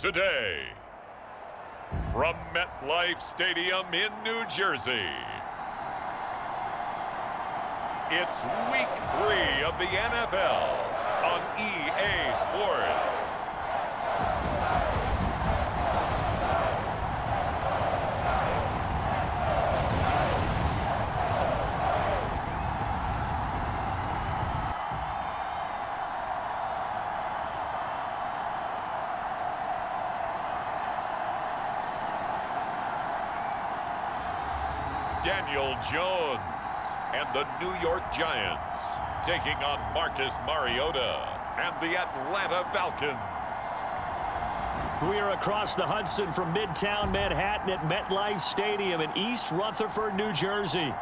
today. From MetLife Stadium in New Jersey, it's Week 3 of the NFL on EA Sports. Daniel Jones and the New York Giants taking on Marcus Mariota and the Atlanta Falcons. We are across the Hudson from Midtown Manhattan at MetLife Stadium in East Rutherford, New Jersey.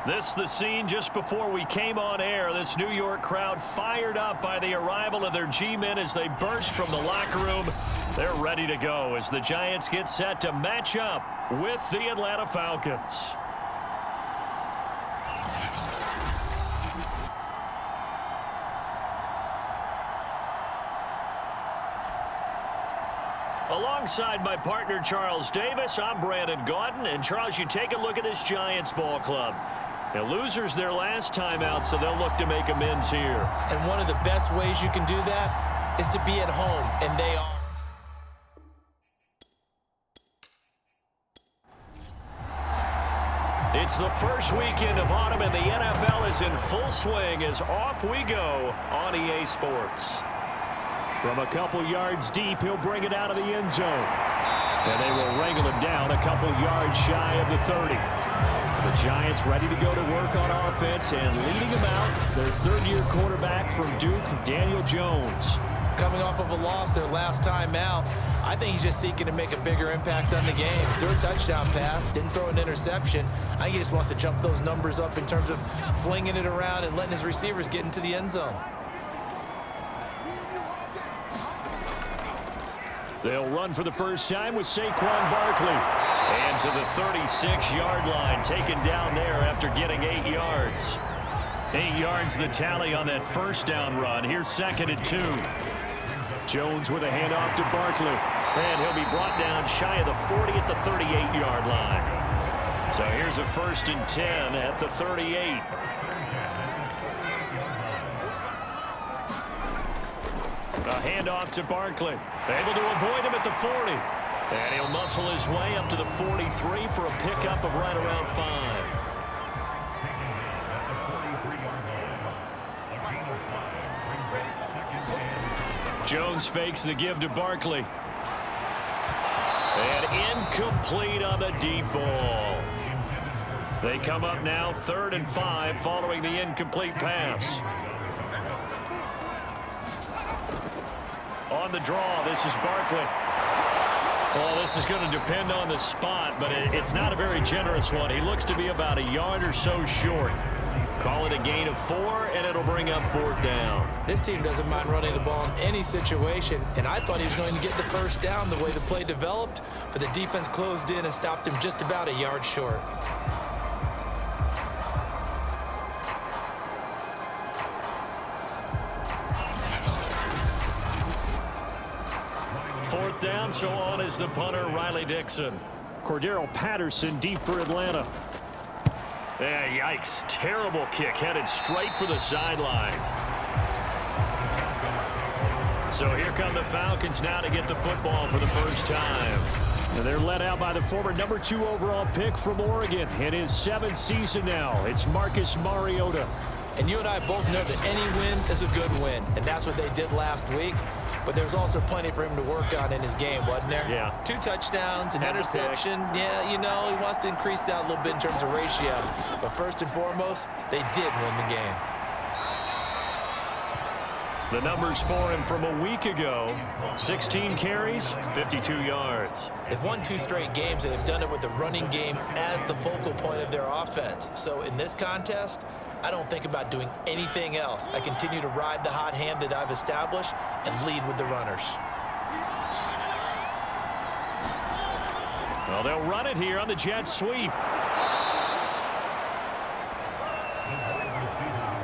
This is the scene just before we came on air. This New York crowd fired up by the arrival of their G-men as they burst from the locker room. They're ready to go as the Giants get set to match up with the Atlanta Falcons. Alongside my partner, Charles Davis, I'm Brandon Gaudin. And, Charles, you take a look at this Giants ball club. Now, losers their last time out, so they'll look to make amends here. And one of the best ways you can do that is to be at home, and they are. It's the first weekend of autumn, and the NFL is in full swing as off we go on EA Sports. From a couple yards deep, he'll bring it out of the end zone. And they will wrangle him down a couple yards shy of the 30. The Giants ready to go to work on offense, and leading them out, their third-year quarterback from Duke, Daniel Jones. Coming off of a loss their last time out, I think he's just seeking to make a bigger impact on the game. Threw a touchdown pass, didn't throw an interception. I think he just wants to jump those numbers up in terms of flinging it around and letting his receivers get into the end zone. They'll run for the first time with Saquon Barkley. And to the 36-yard line, taken down there after getting 8 yards. 8 yards the tally on that first down run. Here's 2nd and 2. Jones with a handoff to Barkley. And he'll be brought down shy of the 40 at the 38-yard line. So here's a 1st and 10 at the 38. A handoff to Barkley. Able to avoid him at the 40. And he'll muscle his way up to the 43 for a pickup of right around 5. Jones fakes the give to Barkley. And incomplete on the deep ball. They come up now 3rd and 5 following the incomplete pass. On the draw, this is Barkley. Well, this is going to depend on the spot, but it's not a very generous one. He looks to be about a yard or so short. Call it a gain of 4, and it'll bring up 4th down. This team doesn't mind running the ball in any situation, and I thought he was going to get the first down the way the play developed, but the defense closed in and stopped him just about a yard short. Fourth down, so on is the punter, Riley Dixon. Cordero Patterson deep for Atlanta. Yikes. Terrible kick headed straight for the sidelines. So here come the Falcons now to get the football for the first time. And they're led out by the former number 2 overall pick from Oregon in his 7th season now. It's Marcus Mariota. And you and I both know that any win is a good win, and that's what they did last week. But there's also plenty for him to work on in his game, wasn't there? Yeah. 2 touchdowns, an interception. Yeah, you know, he wants to increase that a little bit in terms of ratio. But first and foremost, they did win the game. The numbers for him from a week ago: 16 carries, 52 yards. They've won 2 straight games, and they've done it with the running game as the focal point of their offense. So in this contest, I don't think about doing anything else. I continue to ride the hot hand that I've established and lead with the runners. Well, they'll run it here on the jet sweep.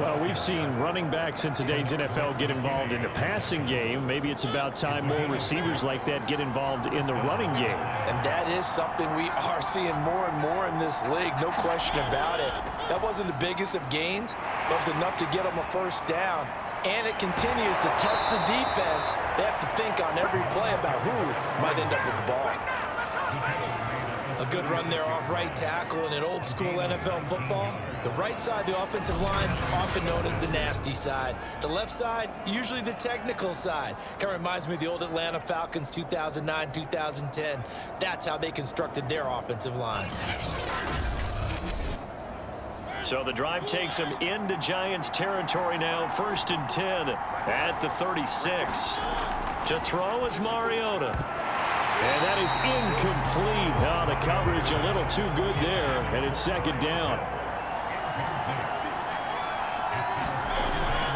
Well, we've seen running backs in today's NFL get involved in the passing game. Maybe it's about time more receivers like that get involved in the running game. And that is something we are seeing more and more in this league, no question about it. That wasn't the biggest of gains, but it was enough to get them a first down. And it continues to test the defense. They have to think on every play about who might end up with the ball. A good run there off right tackle in an old-school NFL football. The right side, the offensive line, often known as the nasty side. The left side, usually the technical side. Kind of reminds me of the old Atlanta Falcons 2009, 2010. That's how they constructed their offensive line. So the drive takes them into Giants territory now. 1st and 10 at the 36. To throw is Mariota. And that is incomplete. Oh, the coverage a little too good there, and it's 2nd down.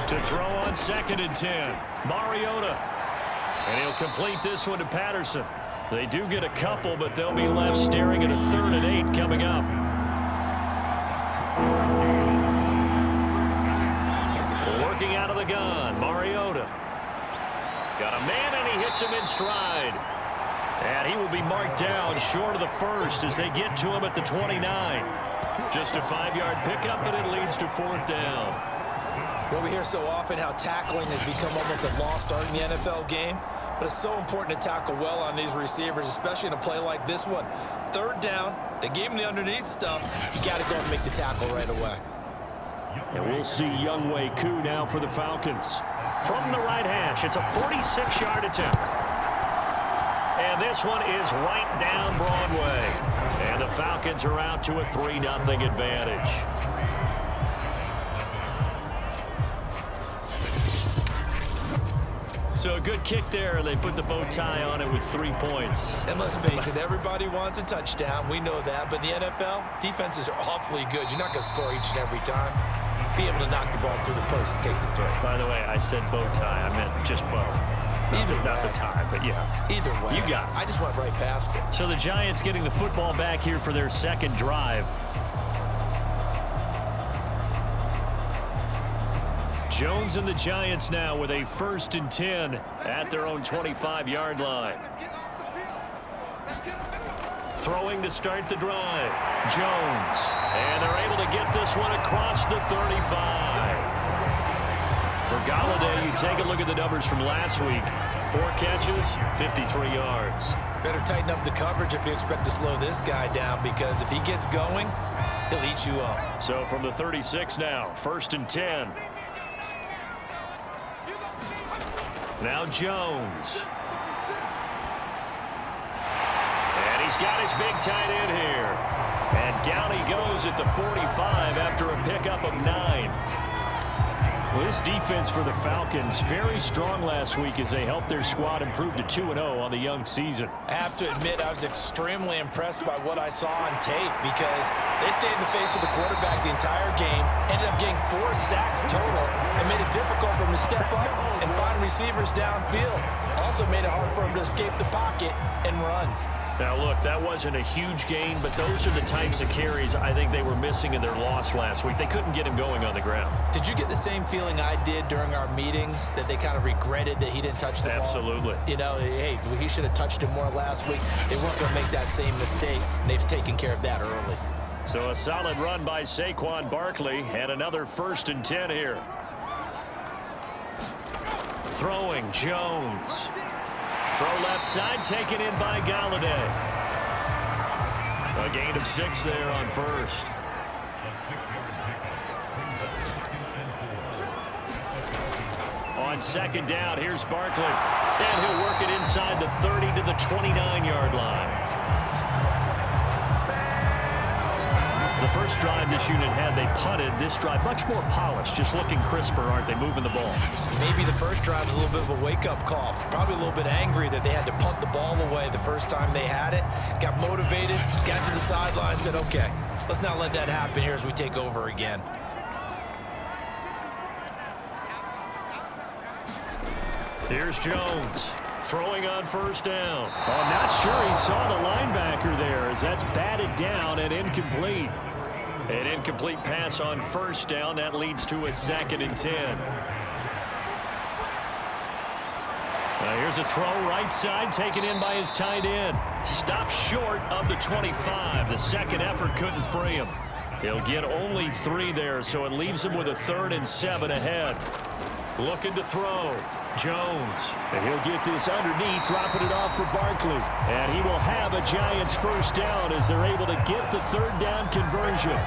To throw on 2nd and 10, Mariota. And he'll complete this one to Patterson. They do get a couple, but they'll be left staring at a 3rd and 8 coming up. Working out of the gun, Mariota. Got a man, and he hits him in stride. And he will be marked down short of the first as they get to him at the 29. Just a 5-yard pickup, and it leads to 4th down. Well, we hear so often how tackling has become almost a lost art in the NFL game. But it's so important to tackle well on these receivers, especially in a play like this one. 3rd down, they gave him the underneath stuff. You got to go and make the tackle right away. And we'll see Younghoe Koo now for the Falcons. From the right hash, it's a 46-yard attempt. And this one is right down Broadway. And the Falcons are out to a 3-0 advantage. So a good kick there, and they put the bow tie on it with 3 points. And let's face it, everybody wants a touchdown. We know that. But in the NFL, defenses are awfully good. You're not going to score each and every time. Be able to knock the ball through the post and take the throw. By the way, I said bow tie. I meant just bow. Not the tie, but yeah. Either way. You got it. I just went right past it. So the Giants getting the football back here for their 2nd drive. Jones and the Giants now with a 1st and 10 at their own 25-yard line. Throwing to start the drive. Jones. And they're able to get this one across the 35. For Galladay, you take a look at the numbers from last week. 4 catches, 53 yards. Better tighten up the coverage if you expect to slow this guy down, because if he gets going, he'll eat you up. So from the 36 now, 1st and 10. Now Jones. And he's got his big tight end here. And down he goes at the 45 after a pickup of 9. Well, this defense for the Falcons, very strong last week as they helped their squad improve to 2-0 on the young season. I have to admit, I was extremely impressed by what I saw on tape, because they stayed in the face of the quarterback the entire game, ended up getting 4 sacks total, and made it difficult for him to step up and find receivers downfield. Also made it hard for him to escape the pocket and run. Now, look, that wasn't a huge gain, but those are the types of carries I think they were missing in their loss last week. They couldn't get him going on the ground. Did you get the same feeling I did during our meetings, that they kind of regretted that he didn't touch the ball? Absolutely. You know, hey, he should have touched him more last week. They weren't going to make that same mistake, and they've taken care of that early. So a solid run by Saquon Barkley, and another 1st and 10 here. Throwing, Jones. Throw left side, taken in by Galladay. A gain of 6 there on 1st. On 2nd down, here's Barkley. And he'll work it inside the 30 to the 29-yard line. The first drive this unit had, they punted. This drive, much more polished, just looking crisper, aren't they, moving the ball? Maybe the first drive was a little bit of a wake-up call. Probably a little bit angry that they had to punt the ball away the first time they had it. Got motivated, got to the sideline, said, okay, let's not let that happen here as we take over again. Here's Jones. Throwing on 1st down. Oh, I'm not sure he saw the linebacker there, as that's batted down and incomplete. An incomplete pass on first down. That leads to a 2nd and 10. Here's a throw right side, taken in by his tight end. Stopped short of the 25. The second effort couldn't free him. He'll get only 3 there, so it leaves him with a 3rd and 7 ahead. Looking to throw. Jones. And he'll get this underneath, dropping it off for Barkley. And he will have a Giants first down as they're able to get the 3rd down conversion.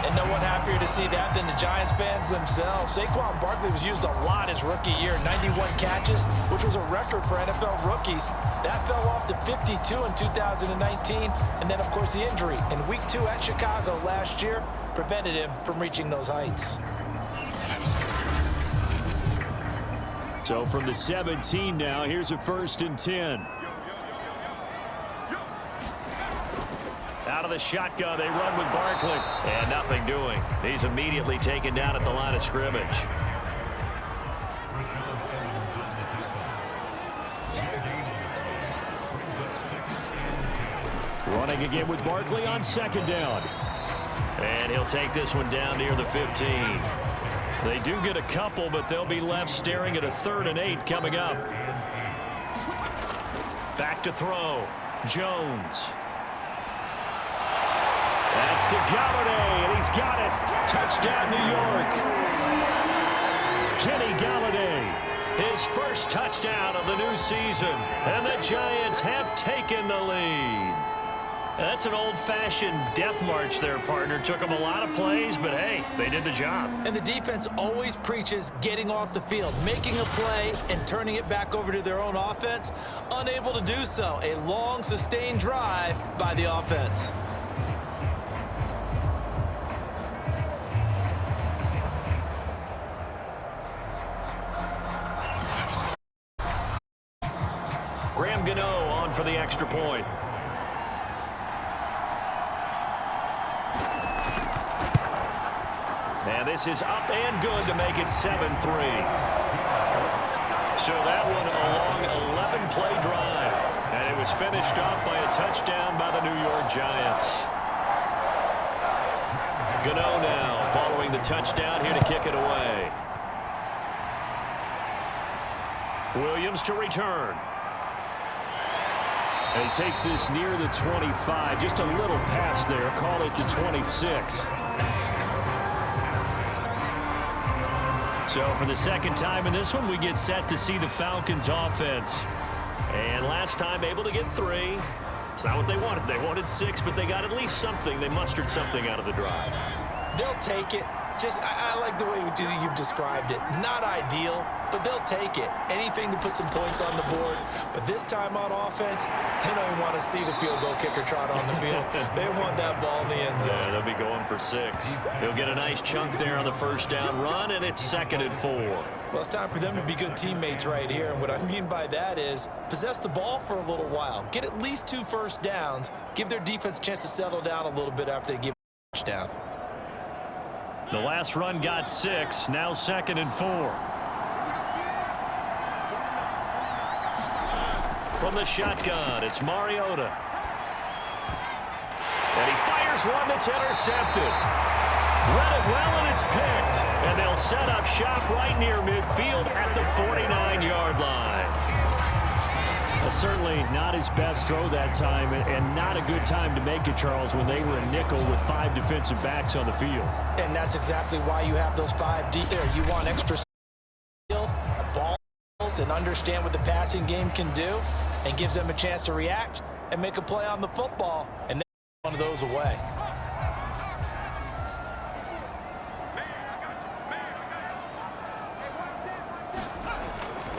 And no one happier to see that than the Giants fans themselves. Saquon Barkley was used a lot his rookie year, 91 catches, which was a record for NFL rookies. That fell off to 52 in 2019. And then, of course, the injury in Week 2 at Chicago last year prevented him from reaching those heights. So from the 17 now, here's a 1st and 10. Out of the shotgun, they run with Barkley. And nothing doing. He's immediately taken down at the line of scrimmage. Running again with Barkley on 2nd down. And he'll take this one down near the 15. They do get a couple, but they'll be left staring at a 3rd and 8 coming up. Back to throw. Jones. That's to Galladay, and he's got it. Touchdown, New York. Kenny Galladay, his first touchdown of the new season. And the Giants have taken the lead. That's an old-fashioned death march there, partner. Took them a lot of plays, but, hey, they did the job. And the defense always preaches getting off the field, making a play, and turning it back over to their own offense. Unable to do so. A long, sustained drive by the offense. Graham Gano on for the extra point. And this is up and good to make it 7-3. So that one a long 11-play drive. And it was finished off by a touchdown by the New York Giants. Gano now following the touchdown here to kick it away. Williams to return. And he takes this near the 25. Just a little pass there. Call it the 26. So for the second time in this one, we get set to see the Falcons offense. And last time able to get 3. It's not what they wanted. They wanted 6, but they got at least something. They mustered something out of the drive. They'll take it. I like the way you've described it. Not ideal, but they'll take it. Anything to put some points on the board. But this time on offense, they don't even want to see the field goal kicker trot on the field. They want that ball in the end zone. Yeah, they'll be going for 6. He'll get a nice chunk there on the first down run, and it's 2nd and 4. Well, it's time for them to be good teammates right here. And what I mean by that is possess the ball for a little while. Get at least 2 first downs. Give their defense a chance to settle down a little bit after they give a touchdown. The last run got 6. Now 2nd and 4. From the shotgun, it's Mariota. And he fires one that's intercepted. Read it well, and it's picked. And they'll set up shop right near midfield at the 49-yard line. Certainly not his best throw that time, and not a good time to make it, Charles, when they were a nickel with 5 defensive backs on the field. And that's exactly why you have those 5 deep there. You want extra field, balls, and understand what the passing game can do, and gives them a chance to react and make a play on the football, and then one of those away.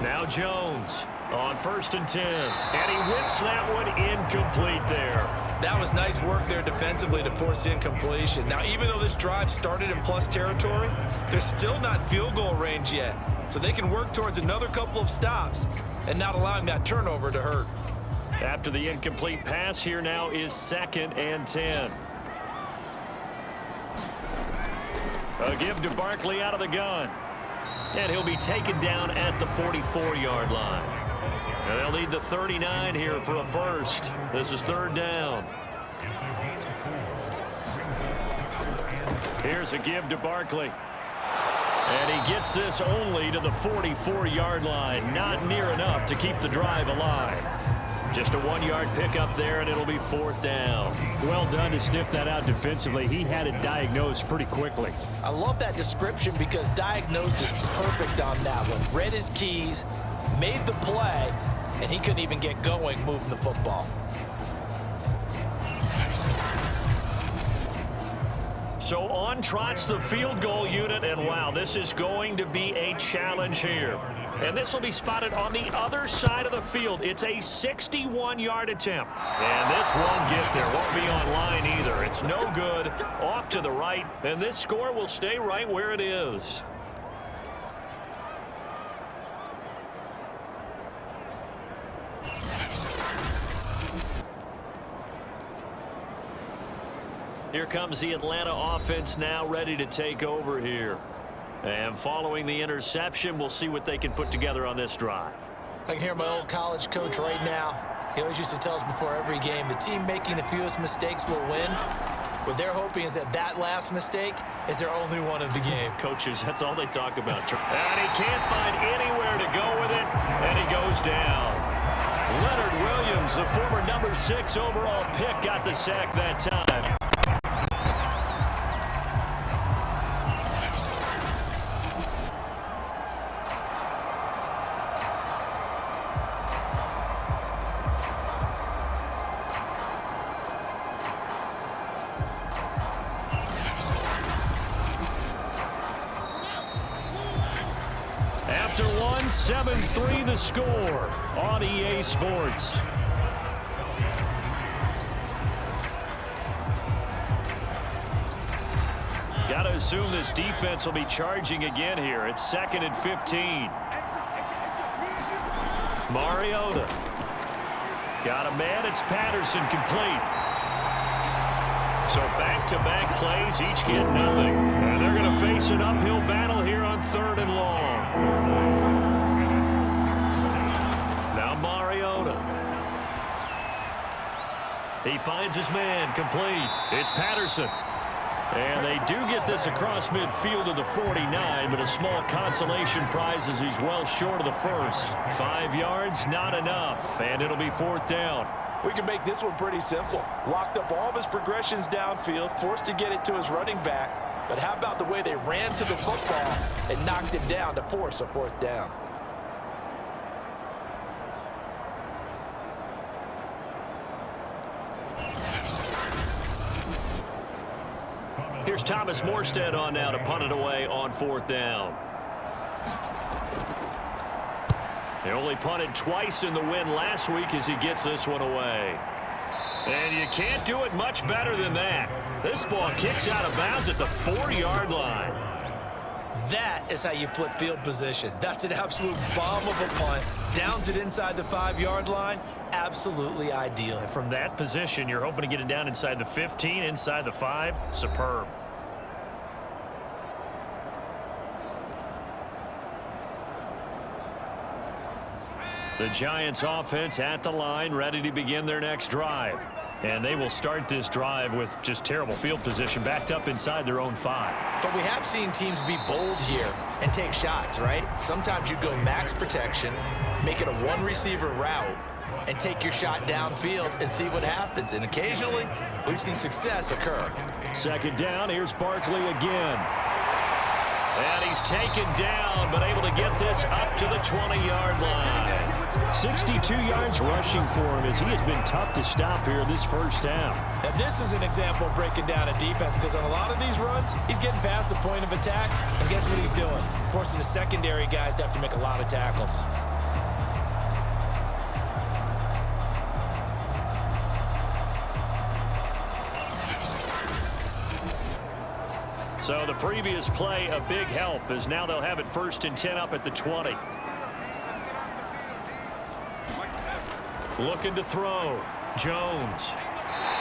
Now Jones on 1st and 10. And he whips that one incomplete there. That was nice work there defensively to force incompletion. Now, even though this drive started in plus territory, they're still not in field goal range yet. So they can work towards another couple of stops and not allowing that turnover to hurt. After the incomplete pass, here now is 2nd and 10. A give to Barkley out of the gun. And he'll be taken down at the 44-yard line. And they'll need the 39 here for a first. This is 3rd down. Here's a give to Barkley. And he gets this only to the 44-yard line. Not near enough to keep the drive alive. Just a 1-yard pickup there, and it'll be 4th down. Well done to sniff that out defensively. He had it diagnosed pretty quickly. I love that description because diagnosed is perfect on that one. Read his keys, made the play, and he couldn't even get going moving the football. So on trots the field goal unit, and wow, this is going to be a challenge here. And this will be spotted on the other side of the field. It's a 61-yard attempt. And this won't get there. Won't be on line either. It's no good. Off to the right. And this score will stay right where it is. Here comes the Atlanta offense now ready to take over here. And following the interception, we'll see what they can put together on this drive. I can hear my old college coach right now. He always used to tell us before every game, the team making the fewest mistakes will win. What they're hoping is that that last mistake is their only one of the game. Coaches, that's all they talk about. And he can't find anywhere to go with it, and he goes down. Leonard Williams, the former number 6 overall pick, got the sack that time. After one, 7-3 the score on EA Sports. Got to assume this defense will be charging again here. It's 2nd and 15. Mariota. Got a man. It's Patterson complete. So back-to-back plays, each get nothing. And they're going to face an uphill battle here on 3rd and long. Now Mariota. He finds his man complete. It's Patterson. And they do get this across midfield to the 49, but a small consolation prize as he's well short of the first. 5 yards, not enough, and it'll be 4th down. We can make this one pretty simple. Locked up all of his progressions downfield, forced to get it to his running back. But how about the way they ran to the football and knocked him down to force a 4th down? Here's Thomas Morstead on now to punt it away on 4th down. They only punted twice in the win last week as he gets this one away. And you can't do it much better than that. This ball kicks out of bounds at the 4-yard line. That is how you flip field position. That's an absolute bomb of a punt. Downs it inside the 5-yard line. Absolutely ideal. From that position, you're hoping to get it down inside the 15, inside the 5. Superb. The Giants offense at the line, ready to begin their next drive. And they will start this drive with just terrible field position, backed up inside their own 5. But we have seen teams be bold here and take shots, right? Sometimes you go max protection, make it a 1-receiver route, and take your shot downfield and see what happens. And occasionally, we've seen success occur. 2nd down, here's Barkley again. And he's taken down, but able to get this up to the 20-yard line. 62 yards rushing for him as he has been tough to stop here this first half. Now this is an example of breaking down a defense because on a lot of these runs, he's getting past the point of attack, and guess what he's doing? Forcing the secondary guys to have to make a lot of tackles. So the previous play, a big help, as now they'll have it 1st and 10 up at the 20. Looking to throw. Jones.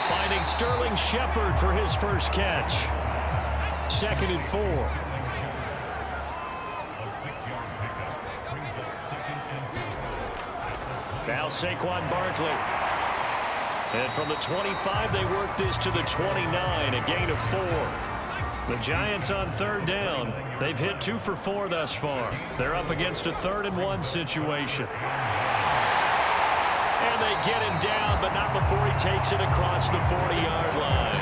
Finding Sterling Shepard for his first catch. 2nd and 4. Now Saquon Barkley. And from the 25, they work this to the 29, a gain of 4. The Giants on third down. They've hit 2 for 4 thus far. They're up against a 3rd-and-1 situation. And they get him down, but not before he takes it across the 40-yard line.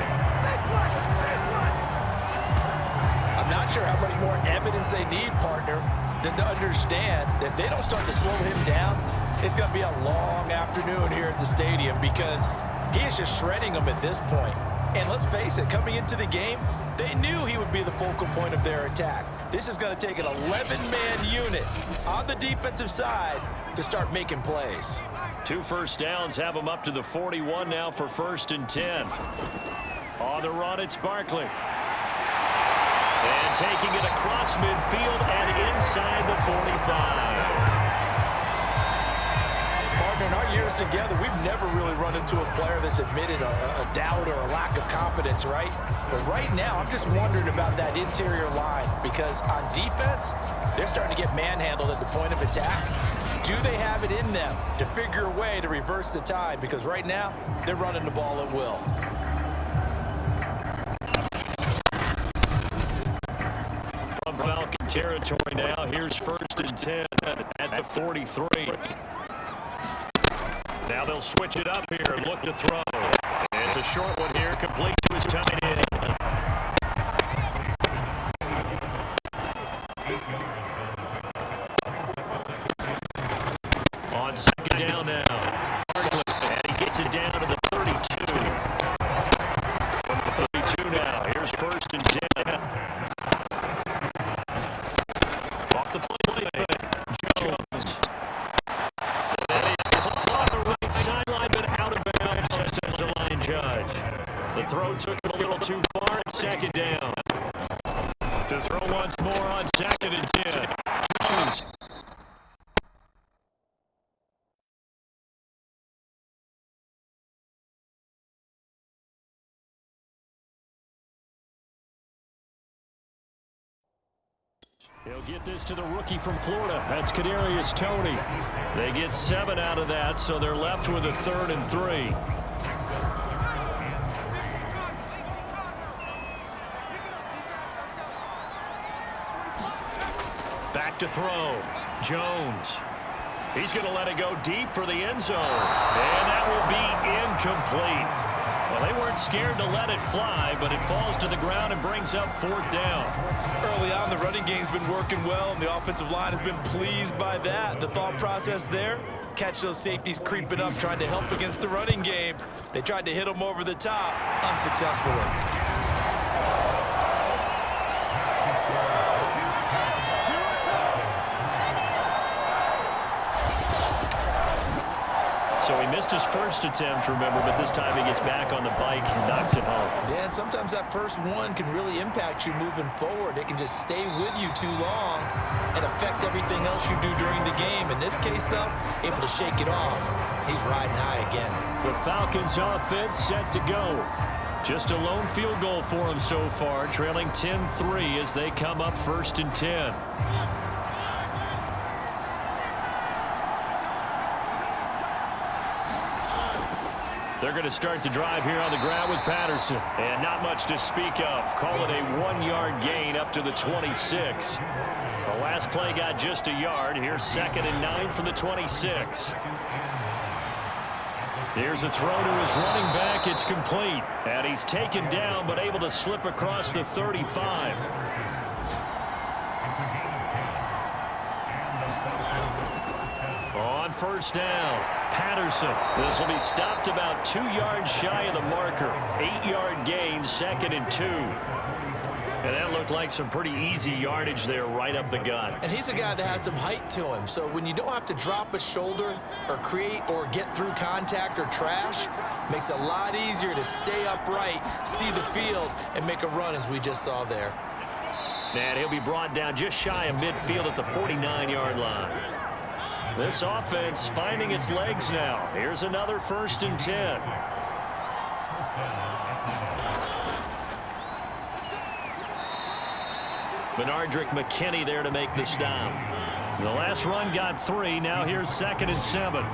I'm not sure how much more evidence they need, partner, than to understand that if they don't start to slow him down, it's going to be a long afternoon here at the stadium because he is just shredding them at this point. And let's face it, coming into the game, they knew he would be the focal point of their attack. This is going to take an 11-man unit on the defensive side to start making plays. 2 first downs have them up to the 41 now for 1st and 10. On the run, it's Barkley. And taking it across midfield and inside the 45. Partner, in our years together, we've never really run into a player that's admitted a doubt or a lack of confidence, right? But right now, I'm just wondering about that interior line because on defense, they're starting to get manhandled at the point of attack. Do they have it in them to figure a way to reverse the tide? Because right now, they're running the ball at will. From Falcon territory now, here's 1st and 10 at the 43. Now they'll switch it up here and look to throw. It's a short one here, complete to his tight end. On 2nd down now. And he gets it down to the 32. From the 32 now, here's 1st and 10. Off the play. Jones. Sideline, but out of bounds, says the line judge. The throw took it a little too far. 2nd down. To throw once more on 2nd and 10. Jones. He'll get this to the rookie from Florida. That's Kadarius Toney. They get 7 out of that, so they're left with a 3rd and 3. Back to throw. Jones. He's going to let it go deep for the end zone. And that will be incomplete. Well, they weren't scared to let it fly, but it falls to the ground and brings up 4th down. Early on, the running game's been working well, and the offensive line has been pleased by that. The thought process there, catch those safeties creeping up, trying to help against the running game. They tried to hit them over the top, unsuccessfully. So he missed his first attempt, remember, but this time he gets back on the bike and knocks it home. Yeah, and sometimes that first one can really impact you moving forward. It can just stay with you too long and affect everything else you do during the game. In this case, though, able to shake it off. He's riding high again. The Falcons offense set to go. Just a lone field goal for him so far, trailing 10-3 as they come up 1st and 10. They're going to start the drive here on the ground with Patterson. And not much to speak of. Call it a 1-yard gain up to the 26. The last play got just a yard. Here's 2nd and 9 from the 26. Here's a throw to his running back. It's complete. And he's taken down but able to slip across the 35. On 1st down, Patterson. This will be stopped about 2 yards shy of the marker. 8-yard gain, 2nd and 2. And that looked like some pretty easy yardage there right up the gut. And he's a guy that has some height to him. So when you don't have to drop a shoulder or create or get through contact or trash, makes it a lot easier to stay upright, see the field, and make a run as we just saw there. And he'll be brought down just shy of midfield at the 49-yard line. This offense finding its legs now. Here's another 1st and 10. Benardrick McKinney there to make the stop. The last run got 3. Now here's 2nd and 7.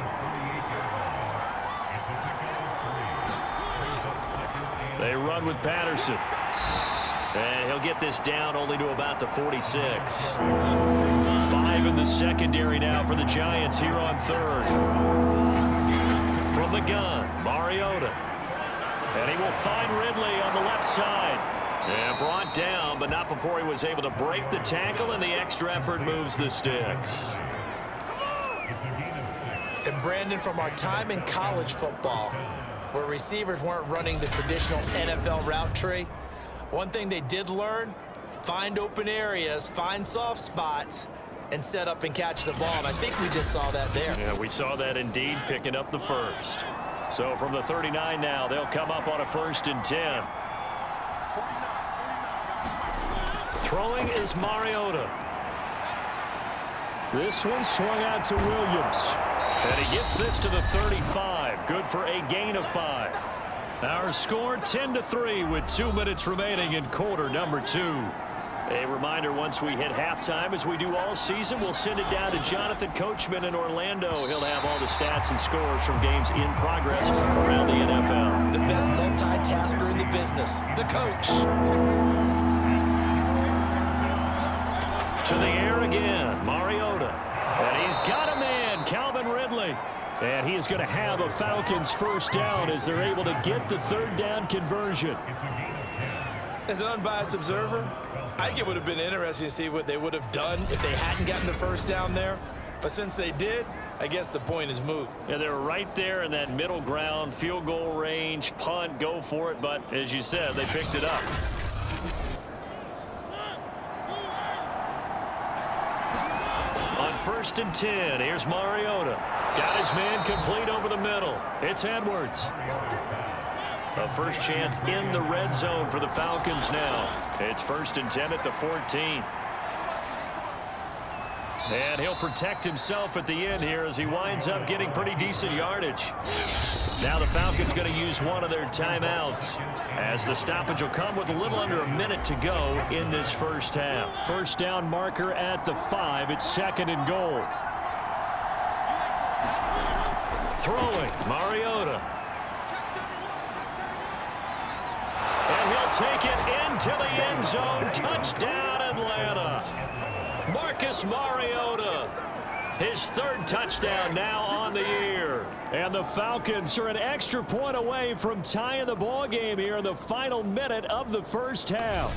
They run with Patterson. And he'll get this down only to about the 46. 5 in the secondary now for the Giants here on third. From the gun, Mariota. And he will find Ridley on the left side. And brought down, but not before he was able to break the tackle, and the extra effort moves the sticks. And Brandon, from our time in college football, where receivers weren't running the traditional NFL route tree, one thing they did learn, find open areas, find soft spots, and set up and catch the ball. And I think we just saw that there. Yeah, we saw that indeed, picking up the first. So from the 39 now, they'll come up on a 1st and 10. Throwing is Mariota. This one swung out to Williams. And he gets this to the 35. Good for a gain of 5. Our score 10-3 with 2 minutes remaining in quarter number 2. A reminder, once we hit halftime, as we do all season, we'll send it down to Jonathan Coachman in Orlando. He'll have all the stats and scores from games in progress around the NFL. The best multitasker in the business, the coach. To the air again, Mariota. And he's got a man, Calvin Ridley. And he is going to have a Falcons first down as they're able to get the 3rd down conversion. As an unbiased observer, I think it would have been interesting to see what they would have done if they hadn't gotten the first down there. But since they did, I guess the point is moot. Yeah, they were right there in that middle ground, field goal range, punt, go for it. But as you said, they picked it up. On 1st and 10, here's Mariota. Got his man complete over the middle. It's Edwards. A first chance in the red zone for the Falcons now. It's 1st and 10 at the 14. And he'll protect himself at the end here as he winds up getting pretty decent yardage. Now the Falcons going to use one of their timeouts, as the stoppage will come with a little under a minute to go in this first half. First down marker at the 5. It's 2nd and goal. Throwing, Mariota. And he'll take it into the end zone. Touchdown, Atlanta. Marcus Mariota. His 3rd touchdown now on the year. And the Falcons are an extra point away from tying the ball game here in the final minute of the first half.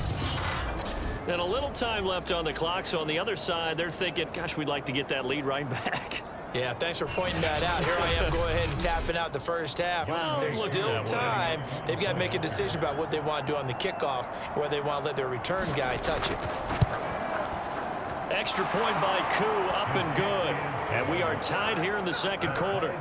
And a little time left on the clock, so on the other side, they're thinking, gosh, we'd like to get that lead right back. Yeah, thanks for pointing that out. Here I am going ahead and tapping out the first half. Well, there's still time. They've got to make a decision about what they want to do on the kickoff, whether they want to let their return guy touch it. Extra point by Koo, up and good. And we are tied here in the 2nd quarter.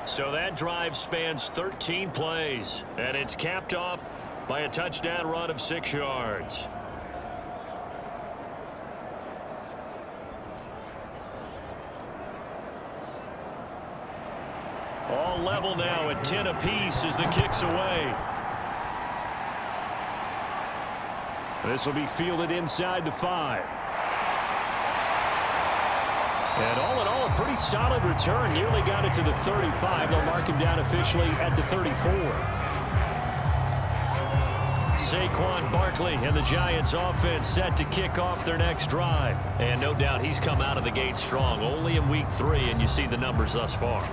So that drive spans 13 plays. And it's capped off by a touchdown run of 6 yards. All level now at 10 apiece as the kick's away. This will be fielded inside the 5. And all in all, a pretty solid return. Nearly got it to the 35. They'll mark him down officially at the 34. Saquon Barkley and the Giants offense set to kick off their next drive. And no doubt he's come out of the gate strong. Only in week 3, and you see the numbers thus far.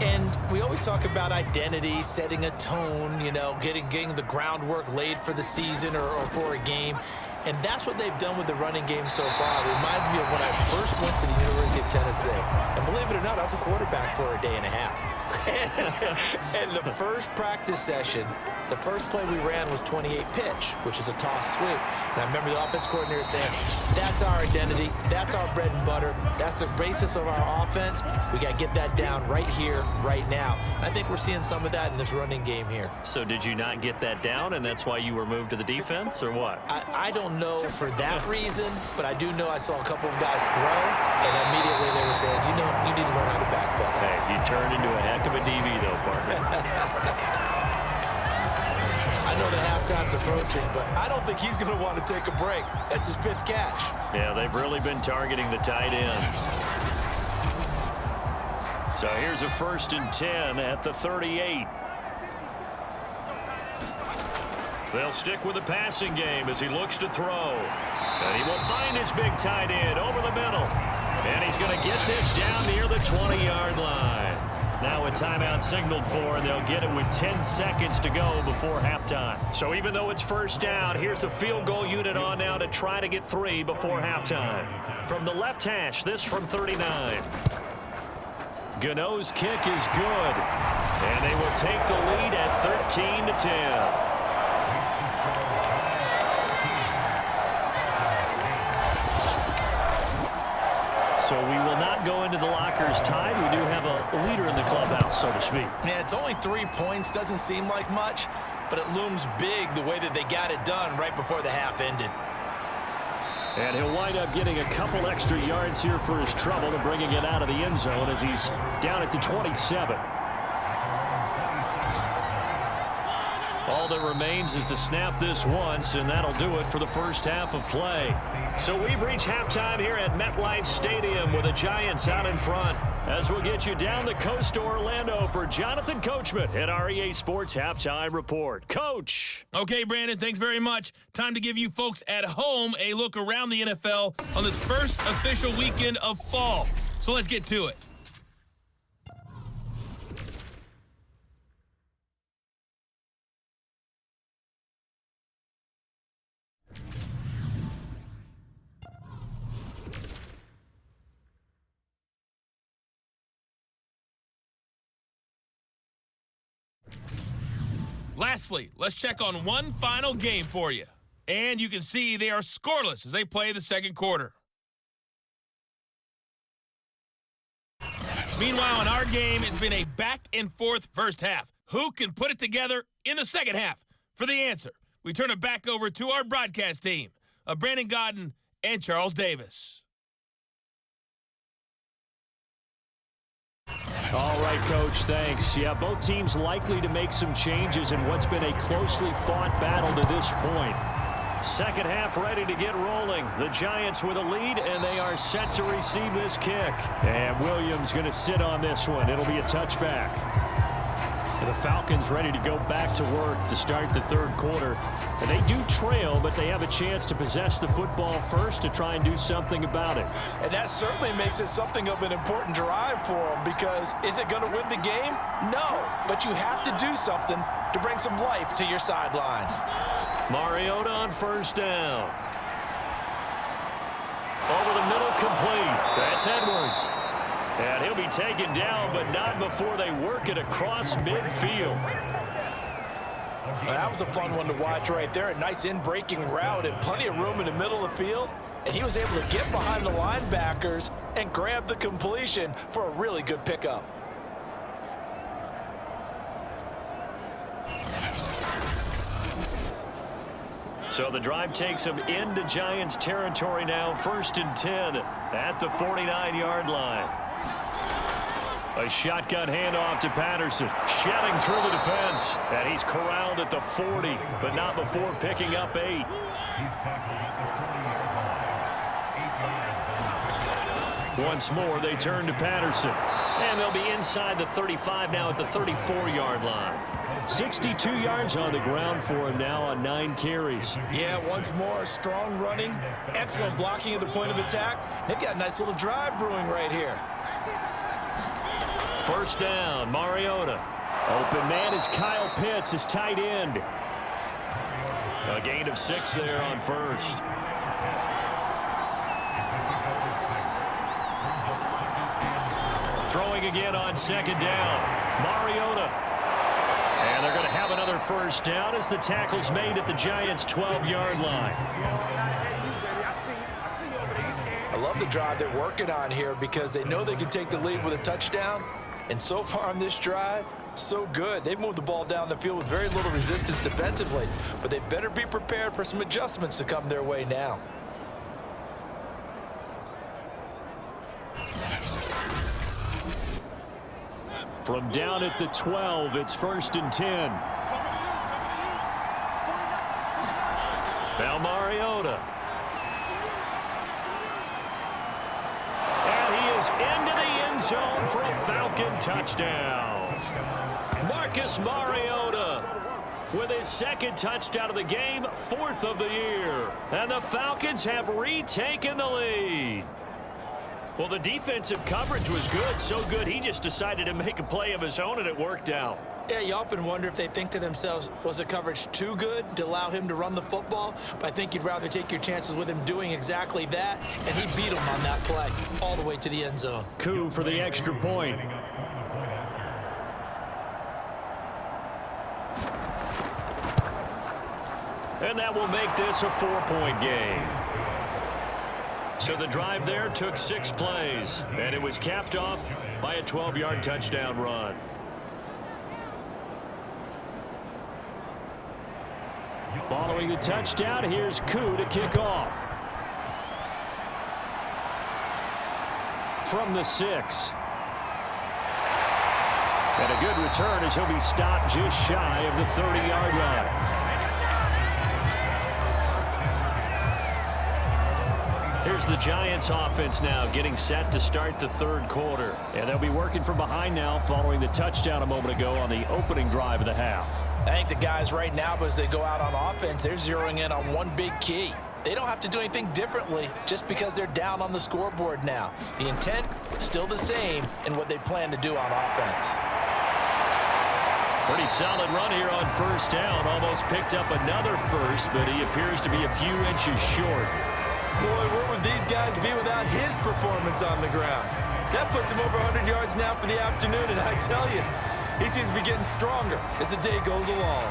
And we always talk about identity, setting a tone, you know, getting the groundwork laid for the season or for a game. And that's what they've done with the running game so far. It reminds me of when I first went to the University of Tennessee. And believe it or not, I was a quarterback for a day and a half. And the first practice session, the first play we ran was 28 pitch, which is a toss sweep. And I remember the offense coordinator saying, that's our identity, that's our bread and butter, that's the basis of our offense. We got to get that down right here, right now. And I think we're seeing some of that in this running game here. So did you not get that down, and that's why you were moved to the defense, or what? I don't know for that reason, but I do know I saw a couple of guys throw, and immediately they were saying, you know, you need to learn how to backpedal. Hey, you turned into a heck of a DB, though, partner. I know the halftime's approaching, but I don't think he's going to want to take a break. That's his 5th catch. Yeah, they've really been targeting the tight end. So here's a 1st and 10 at the 38. They'll stick with the passing game as he looks to throw. And he will find his big tight end over the middle. And he's going to get this down near the 20-yard line. Now a timeout signaled for, and they'll get it with 10 seconds to go before halftime. So even though it's first down, here's the field goal unit on now to try to get 3 before halftime. From the left hash, this from 39. Gano's kick is good. And they will take the lead at 13-10. So we will not go into the lockers tied. We do have a leader in the clubhouse, so to speak. Yeah, it's only 3 points. Doesn't seem like much, but it looms big the way that they got it done right before the half ended. And he'll wind up getting a couple extra yards here for his trouble and bringing it out of the end zone as he's down at the 27. All that remains is to snap this once, and that'll do it for the first half of play. So we've reached halftime here at MetLife Stadium with the Giants out in front. As we'll get you down the coast to Orlando for Jonathan Coachman at our EA Sports Halftime Report. Coach. Okay, Brandon, thanks very much. Time to give you folks at home a look around the NFL on this first official weekend of fall. So let's get to it. Lastly, let's check on one final game for you. And you can see they are scoreless as they play the second quarter. Meanwhile, in our game, it's been a back-and-forth first half. Who can put it together in the second half? For the answer, we turn it back over to our broadcast team of Brandon Godden and Charles Davis. All right, Coach, thanks. Yeah, both teams likely to make some changes in what's been a closely fought battle to this point. Second half ready to get rolling. The Giants with a lead, and they are set to receive this kick. And Williams going to sit on this one. It'll be a touchback. The Falcons ready to go back to work to start the third quarter. And they do trail, but they have a chance to possess the football first to try and do something about it. And that certainly makes it something of an important drive for them, because is it going to win the game? No, but you have to do something to bring some life to your sideline. Mariota on first down. Over the middle, complete. That's Edwards. And he'll be taken down, but not before they work it across midfield. Well, that was a fun one to watch right there. A nice in-breaking route and plenty of room in the middle of the field. And he was able to get behind the linebackers and grab the completion for a really good pickup. So the drive takes them into Giants territory now, 1st and 10 at the 49-yard line. A shotgun handoff to Patterson, shedding through the defense, and he's corralled at the 40, but not before picking up 8. Once more, they turn to Patterson, and they'll be inside the 35 now at the 34-yard line. 62 yards on the ground for him now on 9 carries. Yeah, once more, strong running, excellent blocking at the point of attack. They've got a nice little drive brewing right here. First down, Mariota. Open man is Kyle Pitts, his tight end. A gain of 6 there on first. Throwing again on second down. Mariota. And they're going to have another first down as the tackle's made at the Giants' 12-yard line. I love the drive they're working on here because they know they can take the lead with a touchdown. And so far on this drive, so good. They've moved the ball down the field with very little resistance defensively, but they better be prepared for some adjustments to come their way now. From down at the 12, it's 1st and 10. Now Mariota. And he is into the end zone for a Falcon touchdown. Marcus Mariota with his second touchdown of the game, 4th of the year. And the Falcons have retaken the lead. Well, the defensive coverage was good, so good he just decided to make a play of his own, and it worked out. Yeah, you often wonder if they think to themselves, was the coverage too good to allow him to run the football? But I think you'd rather take your chances with him doing exactly that, and he beat him on that play all the way to the end zone. Coup for the extra point. And that will make this a 4-point game. So the drive there took 6 plays, and it was capped off by a 12-yard touchdown run. Following the touchdown, here's Coup to kick off. From the 6. And a good return as he'll be stopped just shy of the 30-yard line. Here's the Giants offense now getting set to start the 3rd quarter. And they'll be working from behind now following the touchdown a moment ago on the opening drive of the half. I think the guys right now, as they go out on offense, they're zeroing in on one big key. They don't have to do anything differently just because they're down on the scoreboard now. The intent still the same in what they plan to do on offense. Pretty solid run here on 1st down. Almost picked up another first, but he appears to be a few inches short. Boy, where would these guys be without his performance on the ground? That puts him over 100 yards now for the afternoon, and I tell you, he seems to be getting stronger as the day goes along.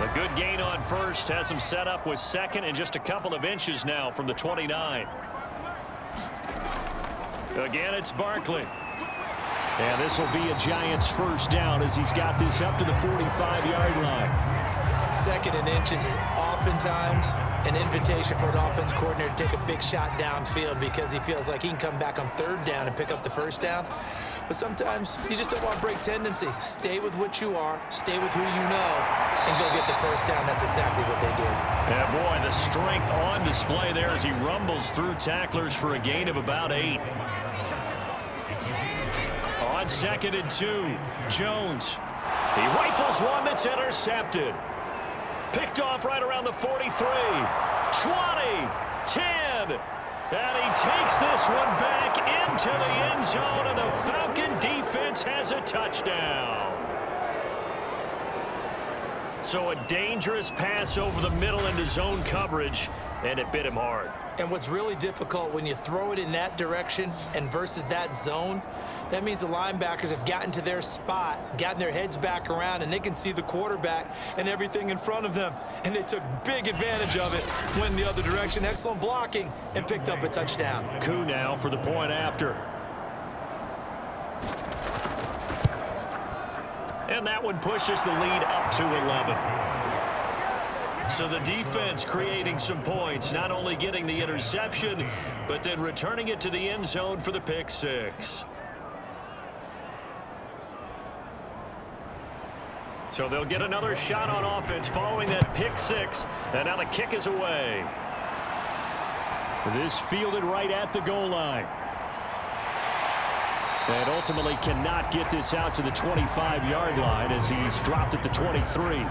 A good gain on 1st has him set up with 2nd and just a couple of inches now from the 29. Again, it's Barkley. And this will be a Giants 1st down as he's got this up to the 45-yard line. 2nd and inches is oftentimes an invitation for an offense coordinator to take a big shot downfield because he feels like he can come back on 3rd down and pick up the 1st down. But sometimes you just don't want to break tendency. Stay with what you are, stay with who you know, and go get the 1st down. That's exactly what they did. Yeah, boy, the strength on display there as he rumbles through tacklers for a gain of about 8. On 2nd and 2, Jones. He rifles one that's intercepted. Picked off right around the 43, 20, 10. And he takes this one back into the end zone, and the Falcon defense has a touchdown. So a dangerous pass over the middle into zone coverage, and it bit him hard. And what's really difficult when you throw it in that direction and versus that zone, that means the linebackers have gotten to their spot, gotten their heads back around, and they can see the quarterback and everything in front of them. And they took big advantage of it, went the other direction, excellent blocking, and picked up a touchdown. Coup now for the point after. And that one pushes the lead up to 11. So the defense creating some points, not only getting the interception, but then returning it to the end zone for the pick 6. So they'll get another shot on offense following that pick 6, and now the kick is away. This fielded right at the goal line. And ultimately cannot get this out to the 25-yard line as he's dropped at the 23.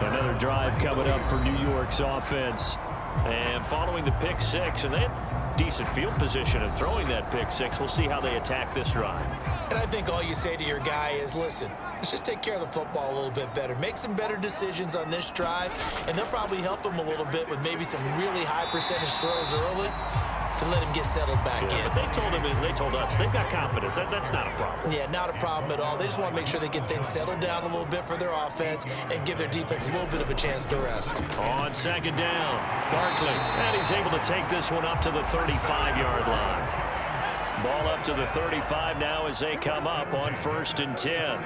Another drive coming up for New York's offense. And following the pick 6, and they had decent field position in throwing that pick 6. We'll see how they attack this drive. And I think all you say to your guy is, listen, let's just take care of the football a little bit better. Make some better decisions on this drive, and they'll probably help him a little bit with maybe some really high percentage throws early to let him get settled back in. But they told us they've got confidence. That's not a problem. Yeah, not a problem at all. They just want to make sure they get things settled down a little bit for their offense and give their defense a little bit of a chance to rest. On 2nd down, Barkley, and he's able to take this one up to the 35-yard line. Ball up to the 35 now as they come up on 1st and 10.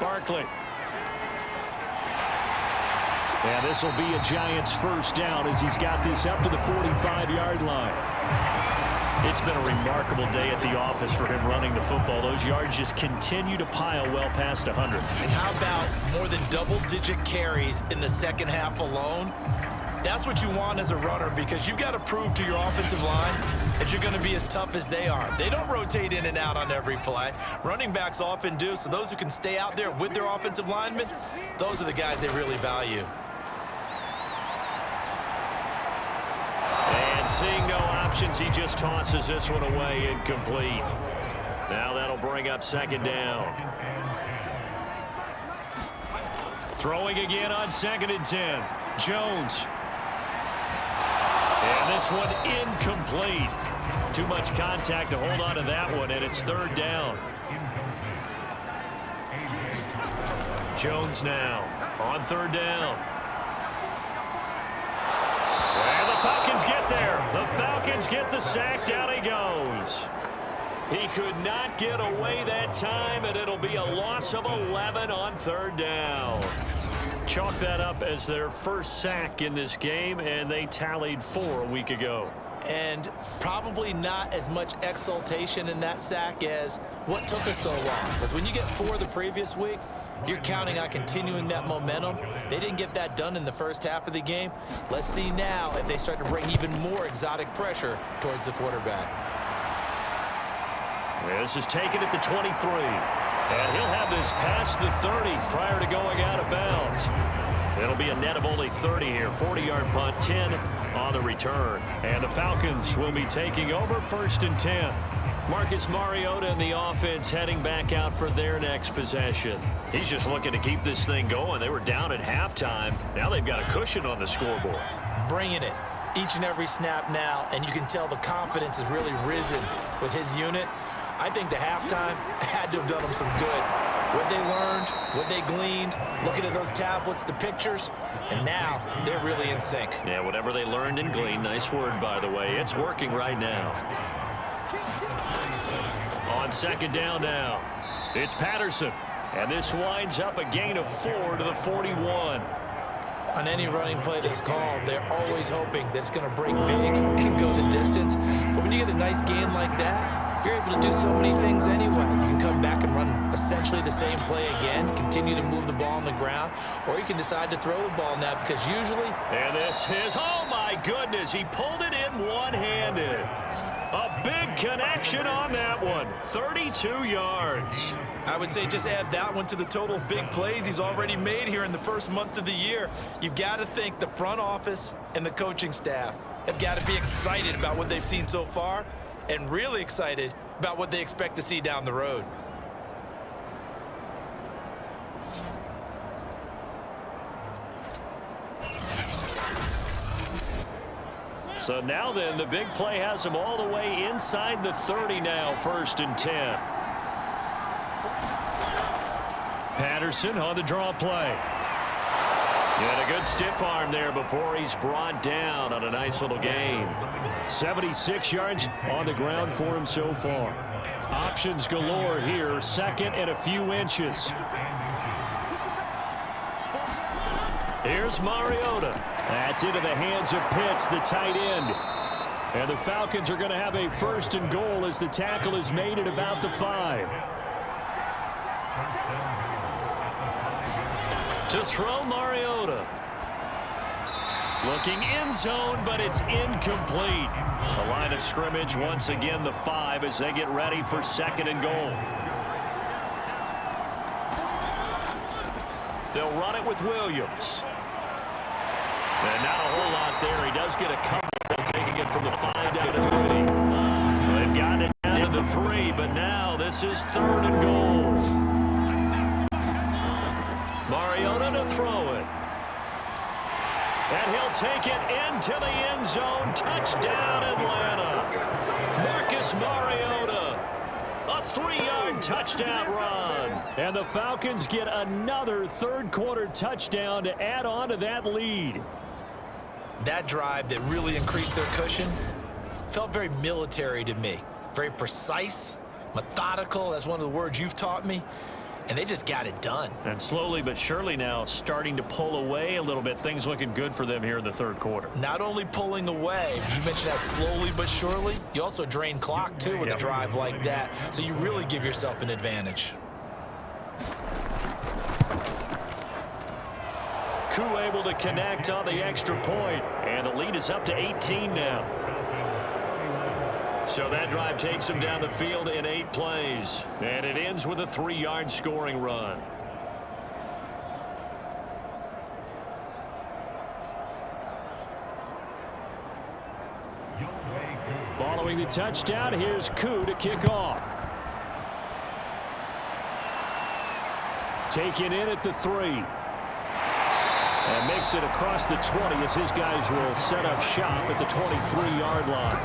Barkley. And this will be a Giants 1st down as he's got this up to the 45-yard line. It's been a remarkable day at the office for him running the football. Those yards just continue to pile well past 100. And how about more than double-digit carries in the second half alone? That's what you want as a runner, because you've got to prove to your offensive line that you're going to be as tough as they are. They don't rotate in and out on every play. Running backs often do, so those who can stay out there with their offensive linemen, those are the guys they really value. And seeing no options, he just tosses this one away, incomplete. Now that'll bring up second down. Throwing again on 2nd and 10. Jones. And this one incomplete. Too much contact to hold on to that one, and it's 3rd down. Jones now on 3rd down. And the Falcons get there. The Falcons get the sack. Down he goes. He could not get away that time, and it'll be a loss of 11 on 3rd down. Chalk that up as their first sack in this game, and they tallied 4 a week ago. And probably not as much exultation in that sack as what took us so long. Because when you get 4 the previous week, you're counting on continuing that momentum. They didn't get that done in the first half of the game. Let's see now if they start to bring even more exotic pressure towards the quarterback. This is taken at the 23. And he'll have this past the 30 prior to going out of bounds. It'll be a net of only 30 here. 40-yard punt, 10 on the return. And the Falcons will be taking over 1st and 10. Marcus Mariota and the offense heading back out for their next possession. He's just looking to keep this thing going. They were down at halftime. Now they've got a cushion on the scoreboard. Bringing it each and every snap now, and you can tell the confidence has really risen with his unit. I think the halftime had to have done them some good. What they learned, what they gleaned, looking at those tablets, the pictures, and now they're really in sync. Yeah, whatever they learned and gleaned, nice word, by the way. It's working right now. On 2nd down now, it's Patterson. And this winds up a gain of 4 to the 41. On any running play that's called, they're always hoping that it's going to break big and go the distance. But when you get a nice gain like that, you're able to do so many things anyway. You can come back and run essentially the same play again, continue to move the ball on the ground, or you can decide to throw the ball now, because usually... And this is, oh my goodness, he pulled it in one-handed. A big connection on that one, 32 yards. I would say just add that one to the total big plays he's already made here in the first month of the year. You've got to think the front office and the coaching staff have got to be excited about what they've seen so far, and really excited about what they expect to see down the road. So now then, the big play has them all the way inside the 30 now, 1st and 10. Patterson on the draw play. And a good stiff arm there before he's brought down on a nice little gain. 76 yards on the ground for him so far. Options galore here, 2nd and a few inches. Here's Mariota. That's into the hands of Pitts, the tight end. And the Falcons are going to have a 1st and goal as the tackle is made at about the 5. To throw Mariota. Looking in zone, but it's incomplete. The line of scrimmage once again the 5 as they get ready for 2nd and goal. They'll run it with Williams. And not a whole lot there. He does get a couple, taking it from the 5 down to 3. They've got it down to the 3, but now this is 3rd and goal. Mariota to throw it. And he'll take it into the end zone. Touchdown, Atlanta. Marcus Mariota. A 3-yard touchdown run. And the Falcons get another 3rd quarter touchdown to add on to that lead. That drive that really increased their cushion felt very military to me. Very precise, methodical. That's one of the words you've taught me. And they just got it done. And slowly but surely now starting to pull away a little bit. Things looking good for them here in the 3rd quarter. Not only pulling away, you mentioned that slowly but surely, you also drain clock too with a drive like that. So you really give yourself an advantage. Koo able to connect on the extra point, and the lead is up to 18 now. So that drive takes him down the field in 8 plays, and it ends with a 3-yard scoring run. Following the touchdown, here's Koo to kick off. Taken in at the 3. And makes it across the 20 as his guys will set up shop at the 23-yard line.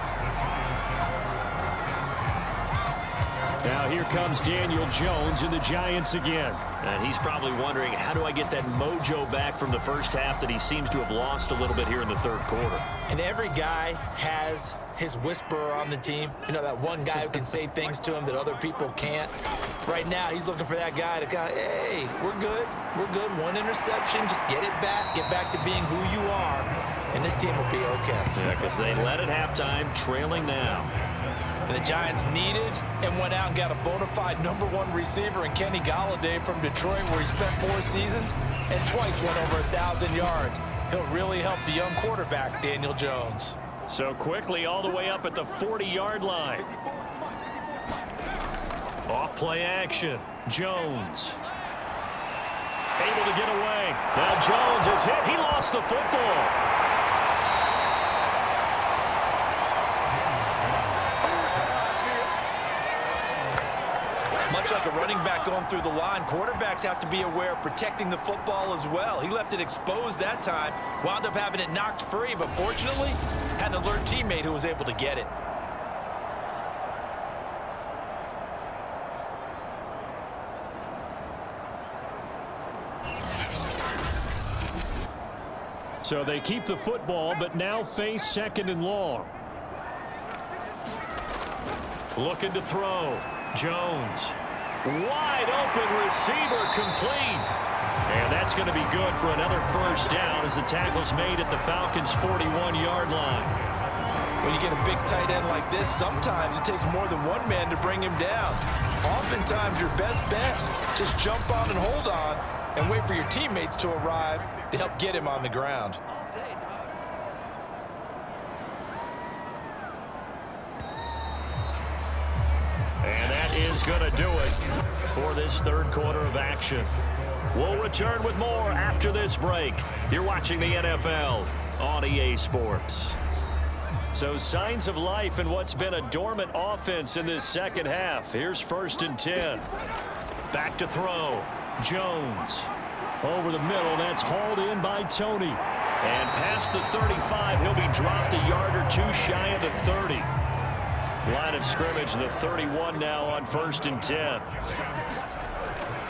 Now here comes Daniel Jones and the Giants again. And he's probably wondering, how do I get that mojo back from the first half that he seems to have lost a little bit here in the third quarter? And every guy has his whisperer on the team. You know, that one guy who can say things to him that other people can't. Right now, he's looking for that guy to go, hey, we're good. We're good. 1 interception. Just get it back. Get back to being who you are. And this team will be okay. Yeah, because they led at halftime, trailing now. And the Giants needed and went out and got a bona fide #1 receiver in Kenny Golladay from Detroit, where he spent 4 seasons and twice went over 1,000 yards. He'll really help the young quarterback, Daniel Jones. So quickly all the way up at the 40-yard line. Off play action. Jones. Able to get away. Now Jones is hit. He lost the football. Much like a running back going through the line, quarterbacks have to be aware of protecting the football as well. He left it exposed that time, wound up having it knocked free, but fortunately, had an alert teammate who was able to get it. So they keep the football, but now face 2nd and long. Looking to throw. Jones. Wide open receiver, complete. And that's going to be good for another first down as the tackle's made at the Falcons' 41-yard line. When you get a big tight end like this, sometimes it takes more than one man to bring him down. Oftentimes, your best bet, just jump on and hold on and wait for your teammates to arrive to help get him on the ground. And that is going to do it for this third quarter of action. We'll return with more after this break. You're watching the NFL on EA Sports. So signs of life in what's been a dormant offense in this second half. Here's 1st and 10. Back to throw. Jones. Over the middle, that's hauled in by Tony. And past the 35, he'll be dropped a yard or 2 shy of the 30. Line of scrimmage, the 31 now on 1st and 10.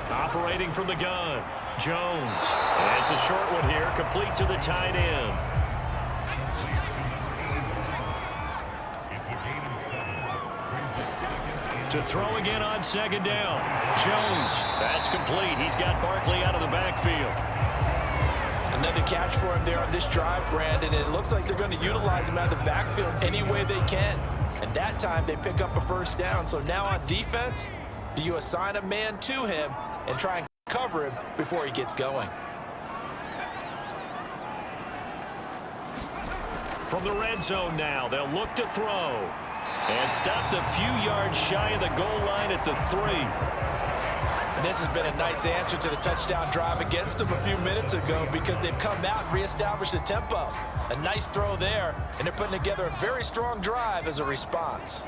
Operating from the gun. Jones. And it's a short one here, complete to the tight end. To throw again on 2nd down. Jones. That's complete. He's got Barkley out of the backfield. Another catch for him there on this drive, Brandon. And it looks like they're going to utilize him out of the backfield any way they can. And that time they pick up a first down. So now on defense, do you assign a man to him and try and cover him before he gets going? From the red zone now, they'll look to throw. And stopped a few yards shy of the goal line at the 3. And this has been a nice answer to the touchdown drive against them a few minutes ago, because they've come out and reestablished the tempo. A nice throw there, and they're putting together a very strong drive as a response.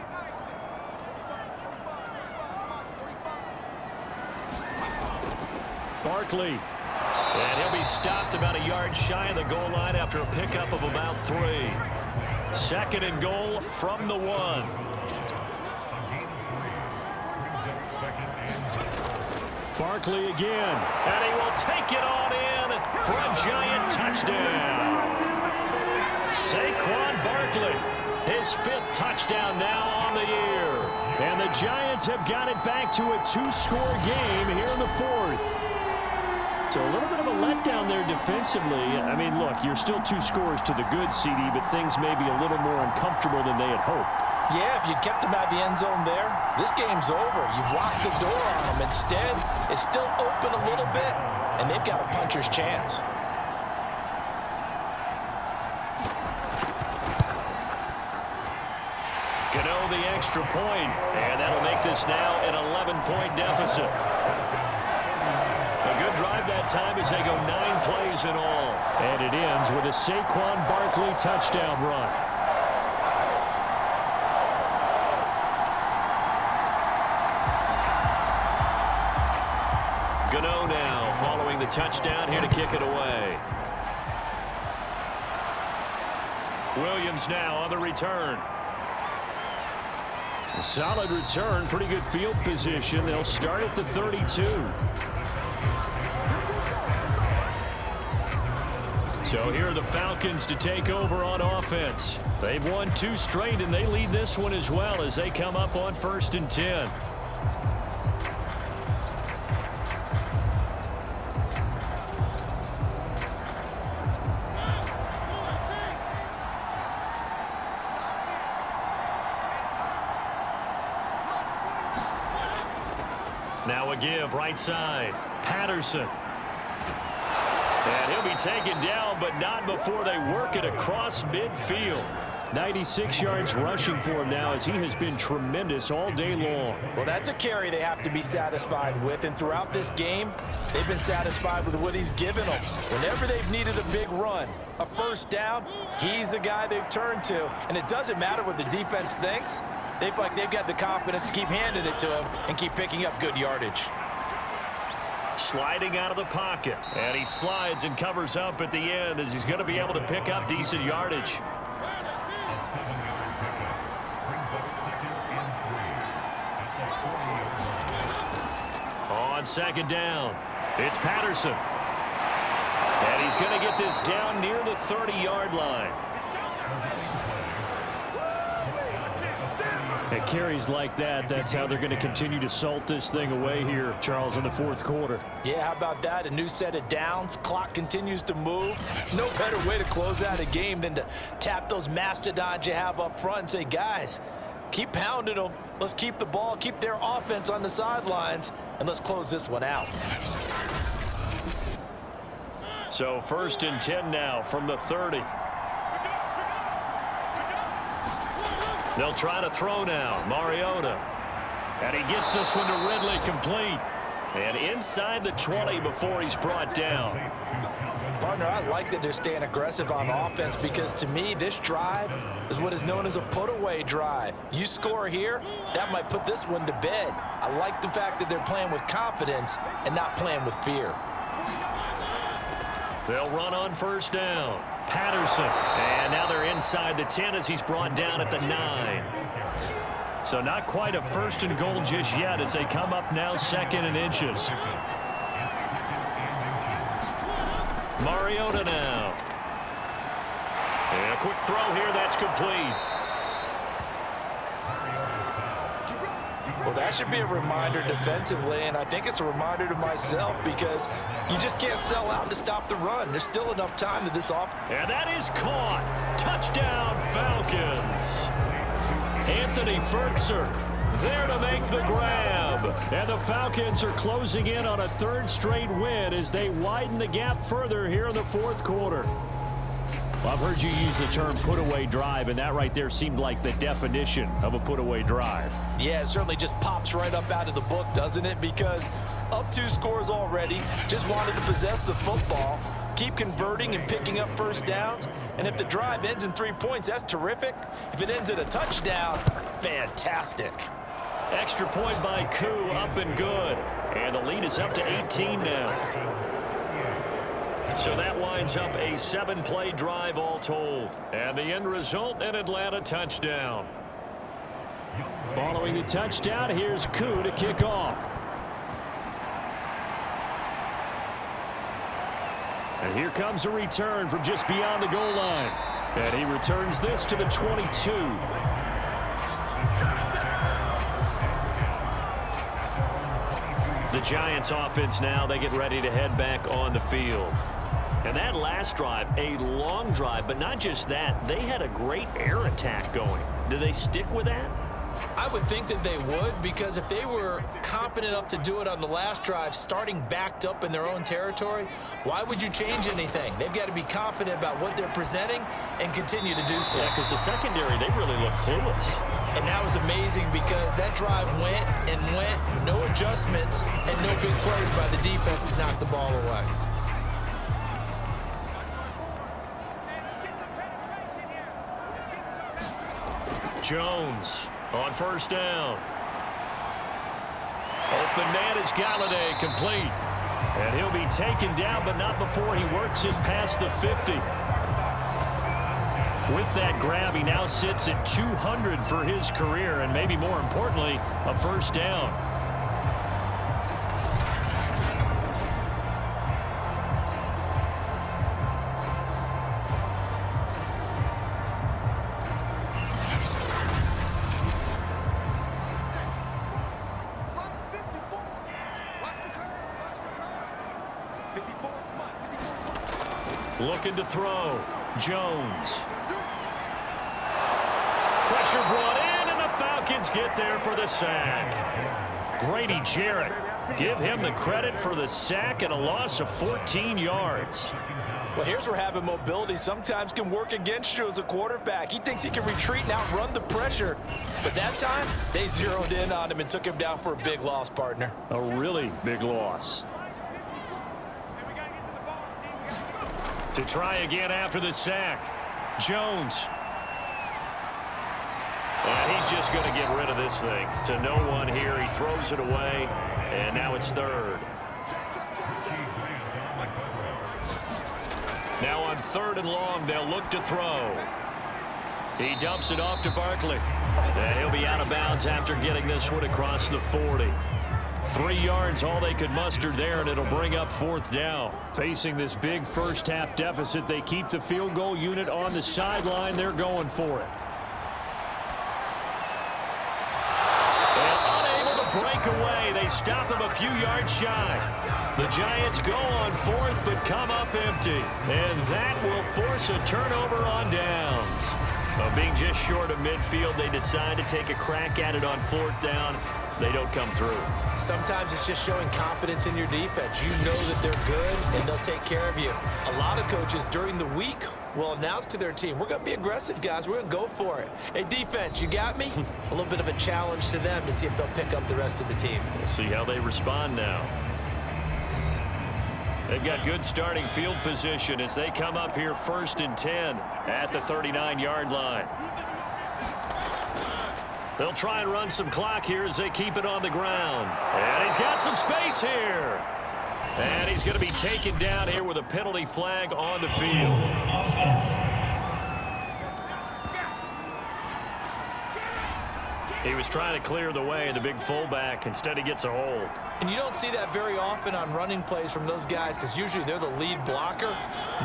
Barkley. And he'll be stopped about a yard shy of the goal line after a pickup of about 3. 2nd and goal from the 1. Barkley again. And he will take it on in for a giant touchdown. Saquon Barkley, his 5th touchdown now on the year. And the Giants have got it back to a 2-score game here in the 4th. So a little bit of a letdown there defensively. I mean, look, you're still 2 scores to the good, CD, but things may be a little more uncomfortable than they had hoped. Yeah, if you kept them out of the end zone there, this game's over. You've locked the door on them. Instead, it's still open a little bit, and they've got a puncher's chance. extra point, and that'll make this now an 11-point deficit. A good drive that time as they go 9 plays in all. And it ends with a Saquon Barkley touchdown run. Gano now following the touchdown here to kick it away. Williams now on the return. A solid return, pretty good field position. They'll start at the 32. So here are the Falcons to take over on offense. They've won 2 straight, and they lead this one as well as they come up on 1st and 10. Now a give right side. Patterson. And he'll be taken down, but not before they work it across midfield. 96 yards rushing for him now as he has been tremendous all day long. Well, that's a carry they have to be satisfied with, and throughout this game, they've been satisfied with what he's given them. Whenever they've needed a big run, a first down, he's the guy they've turned to, and it doesn't matter what the defense thinks. They've got the confidence to keep handing it to him and keep picking up good yardage. Sliding out of the pocket, and he slides and covers up at the end as he's going to be able to pick up decent yardage. On 2nd down, it's Patterson. And he's going to get this down near the 30-yard line. At carries like that, that's how they're going to continue to salt this thing away here, Charles, in the 4th quarter. Yeah, how about that? A new set of downs. Clock continues to move. No better way to close out a game than to tap those mastodons you have up front and say, guys, keep pounding them. Let's keep the ball, keep their offense on the sidelines, and let's close this one out. So 1st and 10 now from the 30. They'll try to throw now. Mariota. And he gets this one to Ridley complete. And inside the 20 before he's brought down. Partner, I like that they're staying aggressive on offense because to me, this drive is what is known as a put-away drive. You score here, that might put this one to bed. I like the fact that they're playing with confidence and not playing with fear. They'll run on 1st down. Patterson. And now they're inside the 10 as he's brought down at the 9. So not quite a 1st and goal just yet as they come up now 2nd and inches. Mariota now. And a quick throw here that's complete. Well, that should be a reminder defensively, and I think it's a reminder to myself because you just can't sell out to stop the run. There's still enough time to this off. And that is caught. Touchdown, Falcons. Anthony Fertzer there to make the grab. And the Falcons are closing in on a 3rd straight win as they widen the gap further here in the 4th quarter. Well, I've heard you use the term put-away drive, and that right there seemed like the definition of a put-away drive. Yeah, it certainly just pops right up out of the book, doesn't it? Because up 2 scores already, just wanted to possess the football, keep converting and picking up first downs. And if the drive ends in 3 points, that's terrific. If it ends in a touchdown, fantastic. Extra point by Koo, up and good. And the lead is up to 18 now. So that winds up a 7-play drive all told. And the end result, an Atlanta touchdown. Following the touchdown, here's Koo to kick off. And here comes a return from just beyond the goal line. And he returns this to the 22. The Giants offense now, they get ready to head back on the field. And that last drive, a long drive, but not just that, they had a great air attack going. Do they stick with that? I would think that they would, because if they were confident enough to do it on the last drive, starting backed up in their own territory, why would you change anything? They've got to be confident about what they're presenting and continue to do so. Yeah, because the secondary, they really look clueless. And that was amazing because that drive went and went, no adjustments, and no big plays by the defense to knock the ball away. Jones on first down. Open man is Galladay, complete. And he'll be taken down, but not before he works it past the 50. With that grab, he now sits at 200 for his career, and maybe more importantly, a first down. Looking to throw. Jones. Pressure brought in, and the Falcons get there for the sack. Grady Jarrett, give him the credit for the sack and a loss of 14 yards. Well, here's where having mobility sometimes can work against you as a quarterback. He thinks he can retreat and outrun the pressure. But that time, they zeroed in on him and took him down for a big loss, partner. A really big loss. To try again after the sack. Jones. And he's just going to get rid of this thing. To no one here. He throws it away. And now it's third. Now on 3rd and long, they'll look to throw. He dumps it off to Barkley. And he'll be out of bounds after getting this one across the 40. 3 yards, all they could muster there, and it'll bring up 4th down. Facing this big first-half deficit, they keep the field goal unit on the sideline. They're going for it. And unable to break away, they stop him a few yards shy. The Giants go on 4th, but come up empty. And that will force a turnover on downs. Being just short of midfield, they decide to take a crack at it on 4th down. They don't come through. Sometimes it's just showing confidence in your defense. You know that they're good, and they'll take care of you. A lot of coaches during the week will announce to their team, we're going to be aggressive, guys. We're going to go for it. Hey, defense, you got me? A little bit of a challenge to them to see if they'll pick up the rest of the team. We'll see how they respond now. They've got good starting field position as they come up here 1st and 10 at the 39-yard line. They'll try and run some clock here as they keep it on the ground. And he's got some space here. And he's going to be taken down here with a penalty flag on the field. He was trying to clear the way, the big fullback. Instead, he gets a hold. And you don't see that very often on running plays from those guys because usually they're the lead blocker.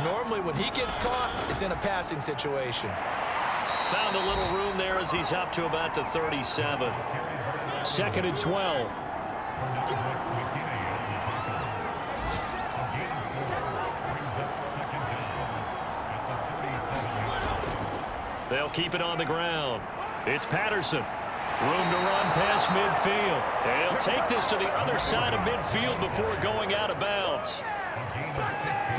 Normally, when he gets caught, it's in a passing situation. Found a little room there as he's up to about the 37. 2nd and 12. They'll keep it on the ground. It's Patterson. Room to run past midfield. And he'll take this to the other side of midfield before going out of bounds.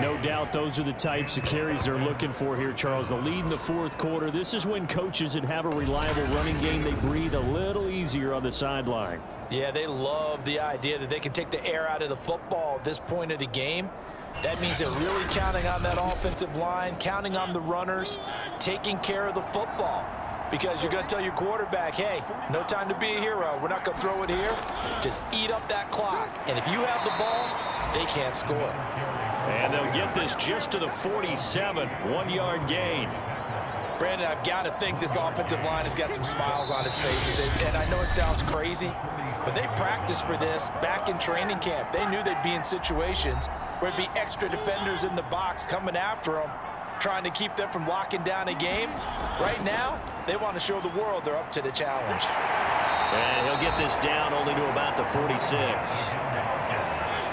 No doubt those are the types of carries they're looking for here, Charles. The lead in the 4th quarter. This is when coaches that have a reliable running game, they breathe a little easier on the sideline. Yeah, they love the idea that they can take the air out of the football at this point of the game. That means they're really counting on that offensive line, counting on the runners, taking care of the football. Because you're going to tell your quarterback, hey, no time to be a hero. We're not going to throw it here. Just eat up that clock. And if you have the ball, they can't score. And they'll get this just to the 47, 1-yard gain. Brandon, I've got to think this offensive line has got some smiles on its faces. And I know it sounds crazy, but they practiced for this back in training camp. They knew they'd be in situations where it'd be extra defenders in the box coming after them, trying to keep them from locking down a game. Right now, they want to show the world they're up to the challenge. And he'll get this down only to about the 46.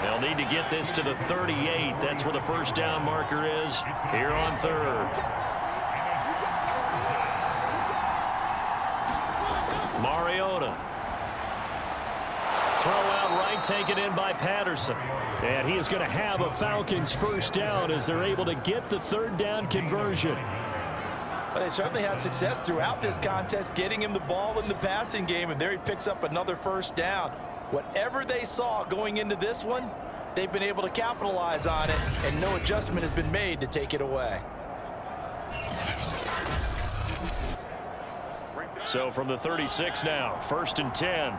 They'll need to get this to the 38. That's where the first down marker is here on 3rd. Mariota. Throw out right, taken in by Patterson. And he is going to have a Falcons first down as they're able to get the 3rd down conversion. Well, they certainly had success throughout this contest getting him the ball in the passing game, and there he picks up another first down. Whatever they saw going into this one, they've been able to capitalize on it, and no adjustment has been made to take it away. So from the 36 now, 1st and 10.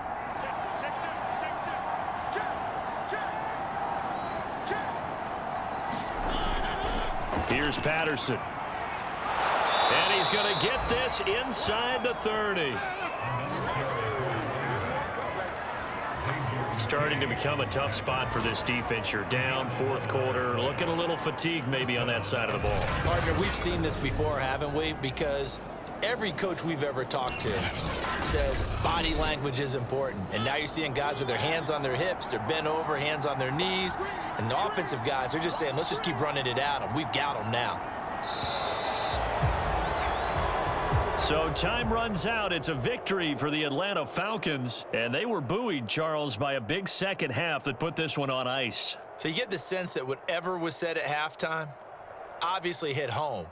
Here's Patterson. And he's going to get this inside the 30. Starting to become a tough spot for this defense. You're down, 4th quarter, looking a little fatigued maybe on that side of the ball. Partner, we've seen this before, haven't we? Because every coach we've ever talked to says body language is important. And now you're seeing guys with their hands on their hips, they're bent over, hands on their knees. And the offensive guys are just saying, let's just keep running it at them. We've got them now. So time runs out. It's a victory for the Atlanta Falcons. And they were buoyed, Charles, by a big second half that put this one on ice. So you get the sense that whatever was said at halftime obviously hit home.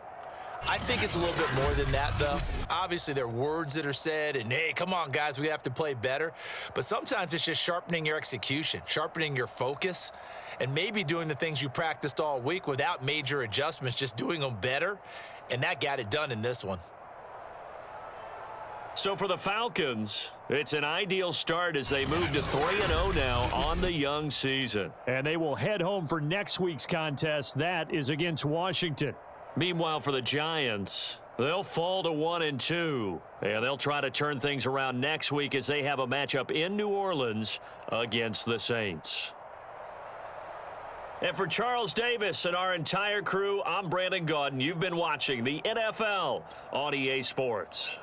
I think it's a little bit more than that, though. Obviously, there are words that are said, and, hey, come on, guys, we have to play better. But sometimes it's just sharpening your execution, sharpening your focus, and maybe doing the things you practiced all week without major adjustments, just doing them better. And that got it done in this one. So for the Falcons, it's an ideal start as they move to 3-0 now on the young season. And they will head home for next week's contest. That is against Washington. Meanwhile, for the Giants, they'll fall to 1-2. And they'll try to turn things around next week as they have a matchup in New Orleans against the Saints. And for Charles Davis and our entire crew, I'm Brandon Gaudin. You've been watching the NFL on EA Sports.